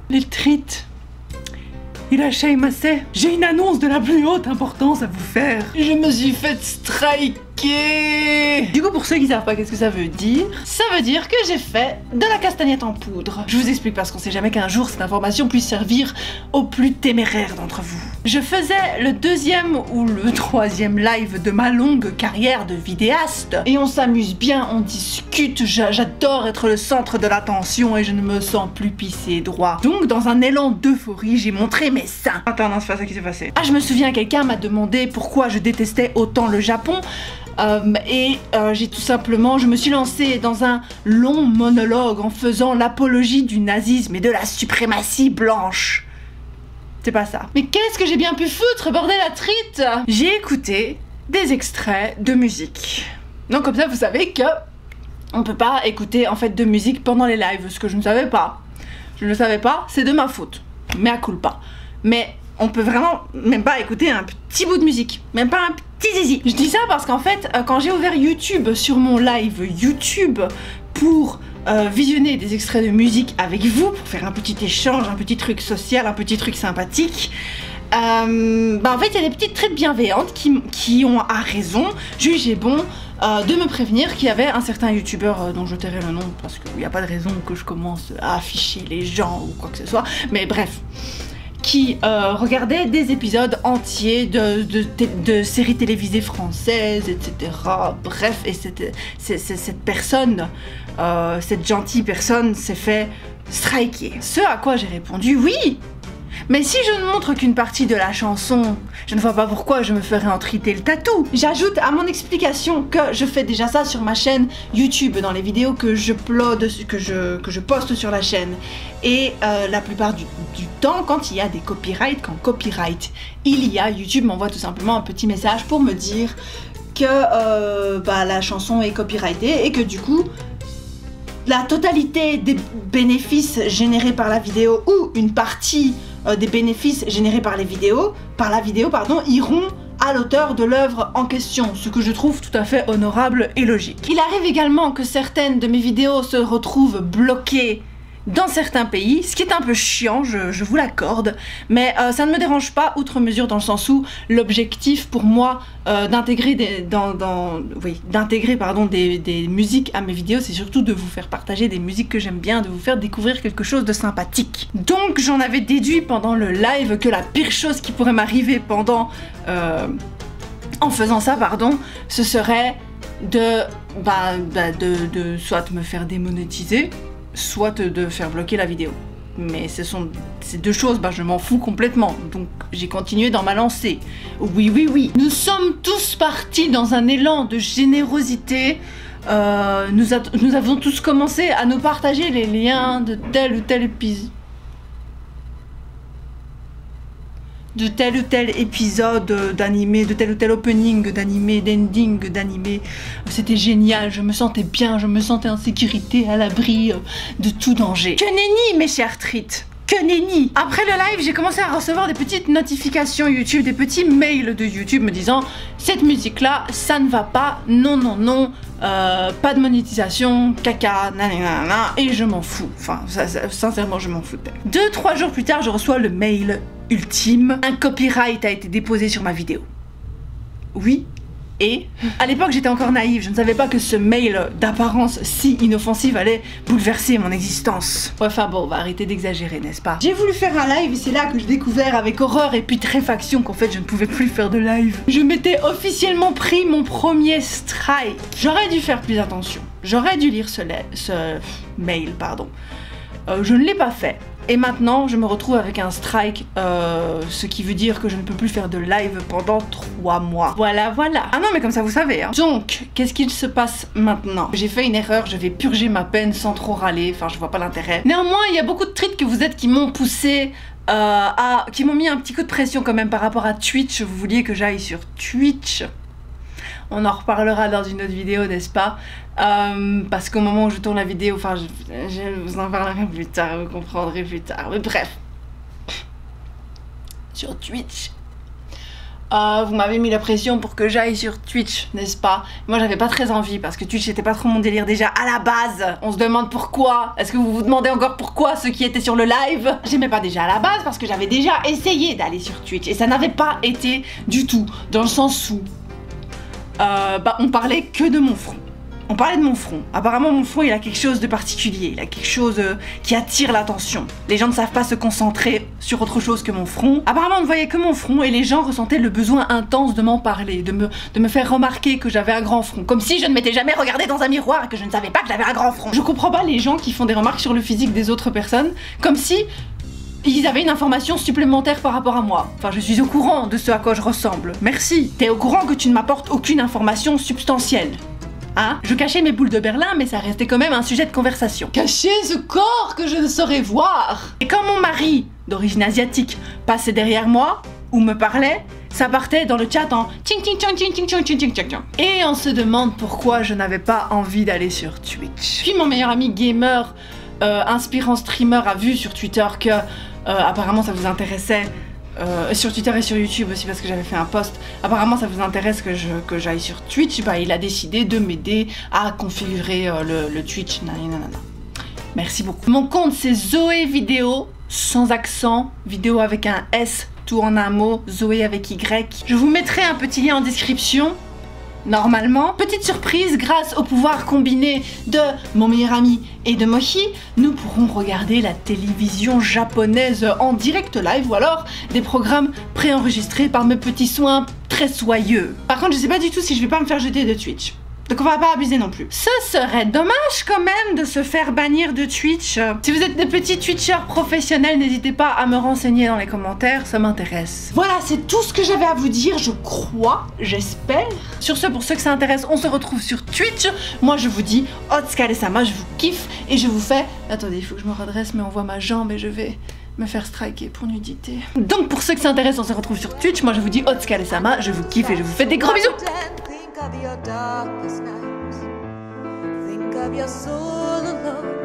Les treats. Il a Massé. J'ai une annonce de la plus haute importance à vous faire. Je me suis fait striker. Du coup, pour ceux qui savent pas qu'est-ce que ça veut dire, ça veut dire que j'ai fait de la castagnette en poudre. Je vous explique parce qu'on sait jamais qu'un jour cette information puisse servir aux plus téméraires d'entre vous. Je faisais le 2e ou le 3e live de ma longue carrière de vidéaste et on s'amuse bien, on discute, j'adore être le centre de l'attention et je ne me sens plus pissé droit. Donc dans un élan d'euphorie, j'ai montré mes seins. Attends, non, c'est pas ça qui s'est passé. Ah, je me souviens, quelqu'un m'a demandé pourquoi je détestais autant le Japon. J'ai tout simplement, je me suis lancée dans un long monologue en faisant l'apologie du nazisme et de la suprématie blanche. C'est pas ça. Mais qu'est-ce que j'ai bien pu foutre, bordel à trite? J'ai écouté des extraits de musique. Donc comme ça, vous savez que on peut pas écouter en fait de musique pendant les lives, ce que je ne savais pas. Je ne le savais pas, c'est de ma faute. Mea culpa. Mais on peut vraiment même pas écouter un petit bout de musique, même pas un petit zizi. Je dis ça parce qu'en fait, quand j'ai ouvert YouTube sur mon live YouTube pour visionner des extraits de musique avec vous, pour faire un petit échange, un petit truc social, un petit truc sympathique, en fait il y a des petites traits bienveillantes qui ont à raison jugé bon de me prévenir qu'il y avait un certain youtubeur dont je tairai le nom parce qu'il n'y a pas de raison que je commence à afficher les gens ou quoi que ce soit, mais bref, qui regardait des épisodes entiers de séries télévisées françaises, etc. Bref, et cette personne, cette gentille personne s'est fait striker. Ce à quoi j'ai répondu oui, mais si je ne montre qu'une partie de la chanson, je ne vois pas pourquoi je me ferais en triter le tatou. J'ajoute à mon explication que je fais déjà ça sur ma chaîne YouTube, dans les vidéos que je poste sur la chaîne. Et la plupart du temps, quand il y a des copyrights, quand copyright il y a, YouTube m'envoie tout simplement un petit message pour me dire que la chanson est copyrightée et que du coup, la totalité des bénéfices générés par la vidéo ou une partie des bénéfices générés par la vidéo, iront à l'auteur de l'œuvre en question, ce que je trouve tout à fait honorable et logique. Il arrive également que certaines de mes vidéos se retrouvent bloquées dans certains pays, ce qui est un peu chiant, je vous l'accorde, mais ça ne me dérange pas outre mesure dans le sens où l'objectif pour moi d'intégrer des musiques à mes vidéos, c'est surtout de vous faire partager des musiques que j'aime bien, de vous faire découvrir quelque chose de sympathique. Donc j'en avais déduit pendant le live que la pire chose qui pourrait m'arriver en faisant ça, ce serait de soit me faire démonétiser, soit de faire bloquer la vidéo. Mais ces deux choses, je m'en fous complètement. Donc j'ai continué dans ma lancée. Oui. Nous sommes tous partis dans un élan de générosité. Nous avons tous commencé à nous partager les liens de tel ou tel épisode. De tel ou tel épisode d'animé, de tel ou tel opening d'animé, d'ending d'animé. C'était génial, je me sentais bien, je me sentais en sécurité, à l'abri de tout danger. Que nenni, mes chers trites, que nenni. Après le live, j'ai commencé à recevoir des petites notifications YouTube, des petits mails de YouTube me disant cette musique là, ça ne va pas, non, pas de monétisation, caca, nanana, et je m'en fous. Enfin, sincèrement, je m'en foutais. 2-3 jours plus tard, je reçois le mail ultime. Un copyright a été déposé sur ma vidéo. Oui. Et à l'époque, j'étais encore naïve. Je ne savais pas que ce mail d'apparence si inoffensive allait bouleverser mon existence. Enfin bon, on va arrêter d'exagérer, n'est-ce pas? J'ai voulu faire un live et c'est là que j'ai découvert avec horreur et putréfaction qu'en fait, je ne pouvais plus faire de live. Je m'étais officiellement pris mon premier strike. J'aurais dû faire plus attention. J'aurais dû lire ce mail, pardon. Je ne l'ai pas fait. Et maintenant, je me retrouve avec un strike, ce qui veut dire que je ne peux plus faire de live pendant 3 mois. Voilà. Ah non, mais comme ça, vous savez, hein. Donc, qu'est-ce qu'il se passe maintenant? J'ai fait une erreur, je vais purger ma peine sans trop râler, enfin, je vois pas l'intérêt. Néanmoins, il y a beaucoup de trites que vous êtes qui m'ont poussé qui m'ont mis un petit coup de pression quand même par rapport à Twitch. Vous vouliez que j'aille sur Twitch? On en reparlera dans une autre vidéo, n'est-ce pas? Parce qu'au moment où je tourne la vidéo, enfin, je vous en parlerai plus tard, vous comprendrez plus tard. Mais bref, sur Twitch, Vous m'avez mis la pression pour que j'aille sur Twitch, n'est-ce pas? Moi j'avais pas très envie parce que Twitch c'était pas trop mon délire déjà à la base. On se demande pourquoi. Est-ce que vous vous demandez encore pourquoi ceux qui étaient sur le live? J'aimais pas déjà à la base parce que j'avais déjà essayé d'aller sur Twitch et ça n'avait pas été du tout dans le sens où on parlait que de mon front. On parlait de mon front. Apparemment, mon front, il a quelque chose de particulier. Il a quelque chose qui attire l'attention. Les gens ne savent pas se concentrer sur autre chose que mon front. Apparemment, on ne voyait que mon front et les gens ressentaient le besoin intense de m'en parler, de me faire remarquer que j'avais un grand front. Comme si je ne m'étais jamais regardée dans un miroir et que je ne savais pas que j'avais un grand front. Je comprends pas les gens qui font des remarques sur le physique des autres personnes, comme si ils avaient une information supplémentaire par rapport à moi. Enfin, je suis au courant de ce à quoi je ressemble. Merci. T'es au courant que tu ne m'apportes aucune information substantielle. Hein? Je cachais mes boules de Berlin, mais ça restait quand même un sujet de conversation. Cacher ce corps que je ne saurais voir. Et quand mon mari, d'origine asiatique, passait derrière moi, ou me parlait, ça partait dans le chat en ting ting ting ting ting ting ting ting ting. Et on se demande pourquoi je n'avais pas envie d'aller sur Twitch. Puis mon meilleur ami gamer, inspirant streamer, a vu sur Twitter que apparemment ça vous intéressait. Sur Twitter et sur YouTube aussi parce que j'avais fait un post. Apparemment ça vous intéresse que j'aille sur Twitch. Bah il a décidé de m'aider à configurer le Twitch. Nanana. Merci beaucoup. Mon compte c'est Zoé Vidéo sans accent, vidéo avec un S, tout en un mot, Zoé avec Y. Je vous mettrai un petit lien en description. Normalement, petite surprise, grâce au pouvoir combiné de mon meilleur ami et de Mochi, nous pourrons regarder la télévision japonaise en direct live ou alors des programmes préenregistrés par mes petits soins très soyeux. Par contre, je sais pas du tout si je vais pas me faire jeter de Twitch. Donc on va pas abuser non plus. Ce serait dommage quand même de se faire bannir de Twitch. Si vous êtes des petits Twitchers professionnels, n'hésitez pas à me renseigner dans les commentaires, ça m'intéresse. Voilà, c'est tout ce que j'avais à vous dire, je crois, j'espère. Sur ce, pour ceux que ça intéresse, on se retrouve sur Twitch. Moi je vous dis, Otsukaresama, je vous kiffe et je vous fais... Attendez, il faut que je me redresse, mais on voit ma jambe et je vais me faire striker pour nudité. Donc pour ceux que ça intéresse, on se retrouve sur Twitch. Moi je vous dis, Otsukaresama, je vous kiffe et je vous fais des gros bisous. Of your darkest nights, think of your soul alone.